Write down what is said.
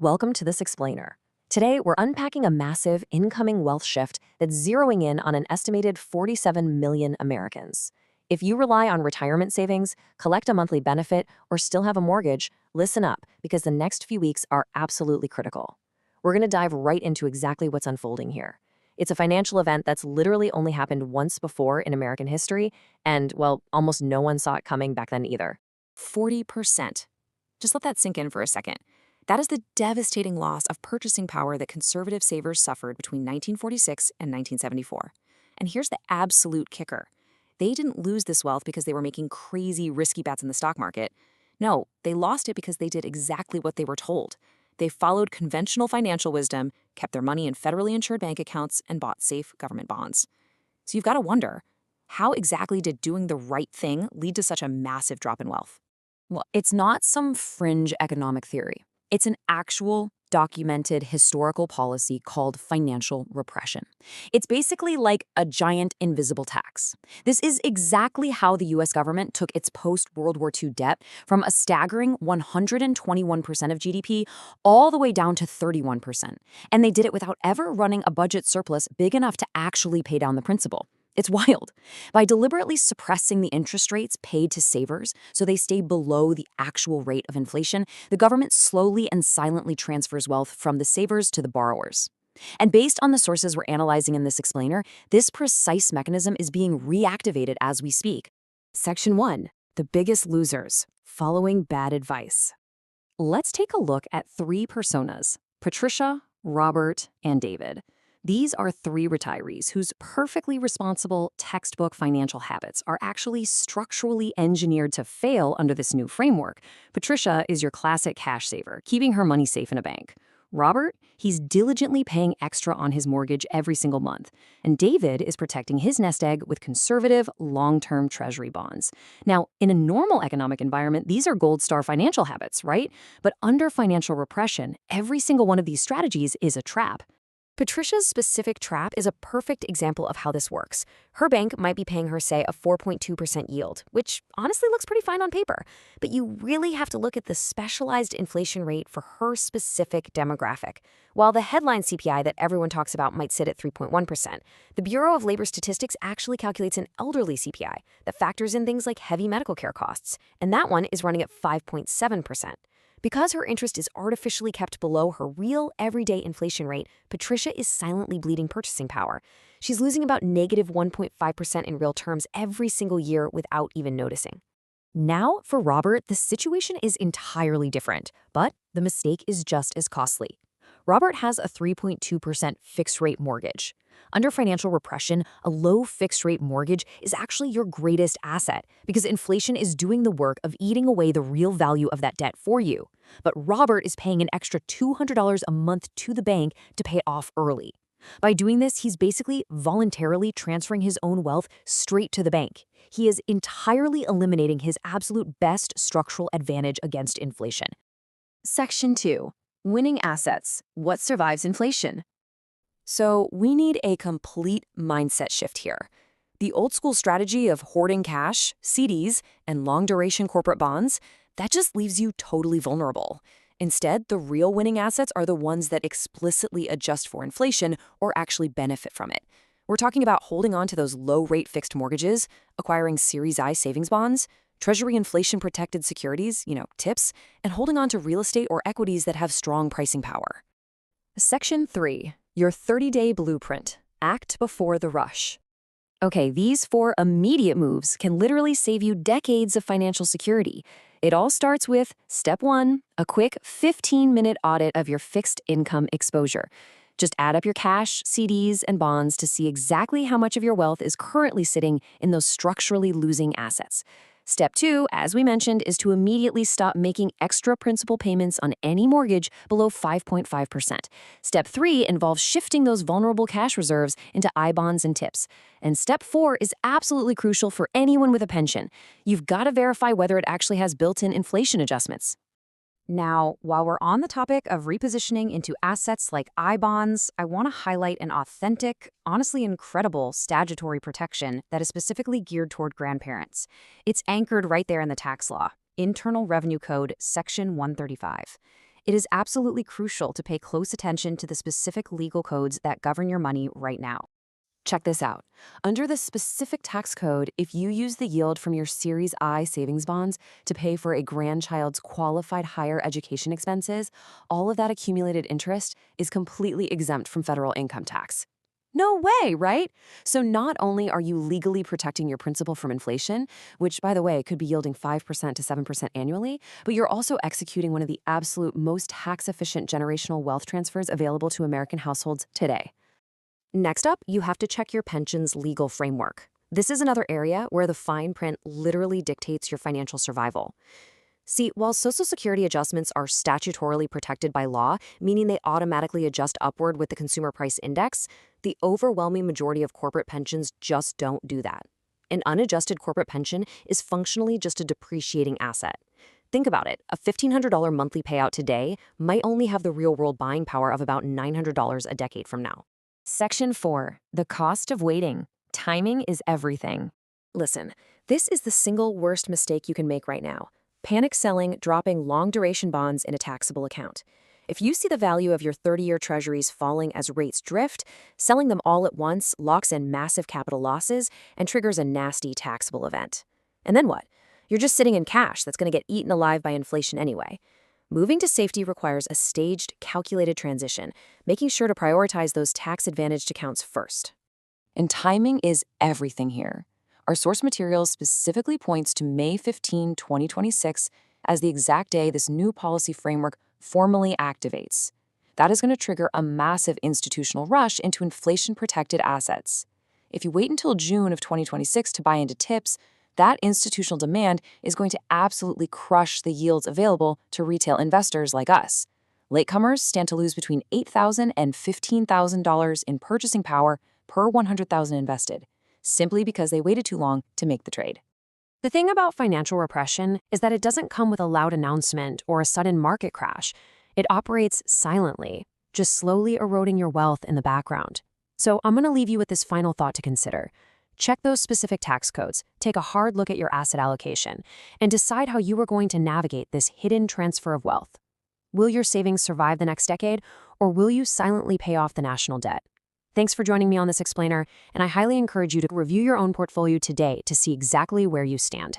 Welcome to this explainer. Today, we're unpacking a massive incoming wealth shift that's zeroing in on an estimated 47 million Americans. If you rely on retirement savings, collect a monthly benefit, or still have a mortgage, listen up because the next few weeks are absolutely critical. We're going to dive right into exactly what's unfolding here. It's a financial event that's literally only happened once before in American history, and, well, almost no one saw it coming back then either. 40%. Just let that sink in for a second. That is the devastating loss of purchasing power that conservative savers suffered between 1946 and 1974. And here's the absolute kicker. They didn't lose this wealth because they were making crazy, risky bets in the stock market. No, they lost it because they did exactly what they were told. They followed conventional financial wisdom, kept their money in federally insured bank accounts, and bought safe government bonds. So you've got to wonder, how exactly did doing the right thing lead to such a massive drop in wealth? Well, it's not some fringe economic theory. It's an actual, documented historical policy called financial repression. It's basically like a giant invisible tax. This is exactly how the US government took its post-World War II debt from a staggering 121% of GDP all the way down to 31%. And they did it without ever running a budget surplus big enough to actually pay down the principal. It's wild. By deliberately suppressing the interest rates paid to savers so they stay below the actual rate of inflation, the government slowly and silently transfers wealth from the savers to the borrowers. And based on the sources we're analyzing in this explainer, this precise mechanism is being reactivated as we speak. Section 1. The biggest losers. Following bad advice. Let's take a look at three personas: Patricia, Robert, and David. These are three retirees whose perfectly responsible textbook financial habits are actually structurally engineered to fail under this new framework. Patricia is your classic cash saver, keeping her money safe in a bank. Robert, he's diligently paying extra on his mortgage every single month. And David is protecting his nest egg with conservative, long-term Treasury bonds. Now, in a normal economic environment, these are gold star financial habits, right? But under financial repression, every single one of these strategies is a trap. Patricia's specific trap is a perfect example of how this works. Her bank might be paying her, say, a 4.2% yield, which honestly looks pretty fine on paper. But you really have to look at the specialized inflation rate for her specific demographic. While the headline CPI that everyone talks about might sit at 3.1%, the Bureau of Labor Statistics actually calculates an elderly CPI that factors in things like heavy medical care costs, and that one is running at 5.7%. Because her interest is artificially kept below her real everyday inflation rate, Patricia is silently bleeding purchasing power. She's losing about negative 1.5% in real terms every single year without even noticing. Now, for Robert, the situation is entirely different, but the mistake is just as costly. Robert has a 3.2% fixed-rate mortgage. Under financial repression, a low fixed-rate mortgage is actually your greatest asset because inflation is doing the work of eating away the real value of that debt for you. But Robert is paying an extra $200 a month to the bank to pay it off early. By doing this, he's basically voluntarily transferring his own wealth straight to the bank. He is entirely eliminating his absolute best structural advantage against inflation. Section 2. Winning assets. What survives inflation? So we need a complete mindset shift here. The old school strategy of hoarding cash, CDs, and long-duration corporate bonds, that just leaves you totally vulnerable. Instead, the real winning assets are the ones that explicitly adjust for inflation or actually benefit from it. We're talking about holding on to those low-rate fixed mortgages, acquiring Series I savings bonds, Treasury inflation-protected securities, TIPS, and holding on to real estate or equities that have strong pricing power. Section 3. Your 30-day blueprint. Act before the rush. Okay, these 4 immediate moves can literally save you decades of financial security. It all starts with Step 1, a quick 15-minute audit of your fixed income exposure. Just add up your cash, CDs, and bonds to see exactly how much of your wealth is currently sitting in those structurally losing assets. Step 2, as we mentioned, is to immediately stop making extra principal payments on any mortgage below 5.5%. Step 3 involves shifting those vulnerable cash reserves into I-Bonds and TIPS. And Step 4 is absolutely crucial for anyone with a pension. You've got to verify whether it actually has built-in inflation adjustments. Now, while we're on the topic of repositioning into assets like I-bonds, I want to highlight an authentic, honestly incredible statutory protection that is specifically geared toward grandparents. It's anchored right there in the tax law, Internal Revenue Code, Section 135. It is absolutely crucial to pay close attention to the specific legal codes that govern your money right now. Check this out. Under the specific tax code, if you use the yield from your Series I savings bonds to pay for a grandchild's qualified higher education expenses, all of that accumulated interest is completely exempt from federal income tax. No way, right? So not only are you legally protecting your principal from inflation, which, by the way, could be yielding 5% to 7% annually, but you're also executing one of the absolute most tax-efficient generational wealth transfers available to American households today. Next up, you have to check your pension's legal framework. This is another area where the fine print literally dictates your financial survival. See, while Social Security adjustments are statutorily protected by law, meaning they automatically adjust upward with the Consumer Price Index, the overwhelming majority of corporate pensions just don't do that. An unadjusted corporate pension is functionally just a depreciating asset. Think about it. A $1,500 monthly payout today might only have the real-world buying power of about $900 a decade from now. Section 4. The cost of waiting. Timing is everything. Listen, this is the single worst mistake you can make right now. Panic selling, dropping long-duration bonds in a taxable account. If you see the value of your 30-year treasuries falling as rates drift, selling them all at once locks in massive capital losses and triggers a nasty taxable event. And then what? You're just sitting in cash that's going to get eaten alive by inflation anyway. Moving to safety requires a staged, calculated transition, making sure to prioritize those tax-advantaged accounts first. And timing is everything here. Our source material specifically points to May 15, 2026 as the exact day this new policy framework formally activates. That is going to trigger a massive institutional rush into inflation-protected assets. If you wait until June of 2026 to buy into TIPS, that institutional demand is going to absolutely crush the yields available to retail investors like us. Latecomers stand to lose between $8,000 and $15,000 in purchasing power per $100,000 invested, simply because they waited too long to make the trade. The thing about financial repression is that it doesn't come with a loud announcement or a sudden market crash. It operates silently, just slowly eroding your wealth in the background. So I'm going to leave you with this final thought to consider. Check those specific tax codes, take a hard look at your asset allocation, and decide how you are going to navigate this hidden transfer of wealth. Will your savings survive the next decade, or will you silently pay off the national debt? Thanks for joining me on this explainer, and I highly encourage you to review your own portfolio today to see exactly where you stand.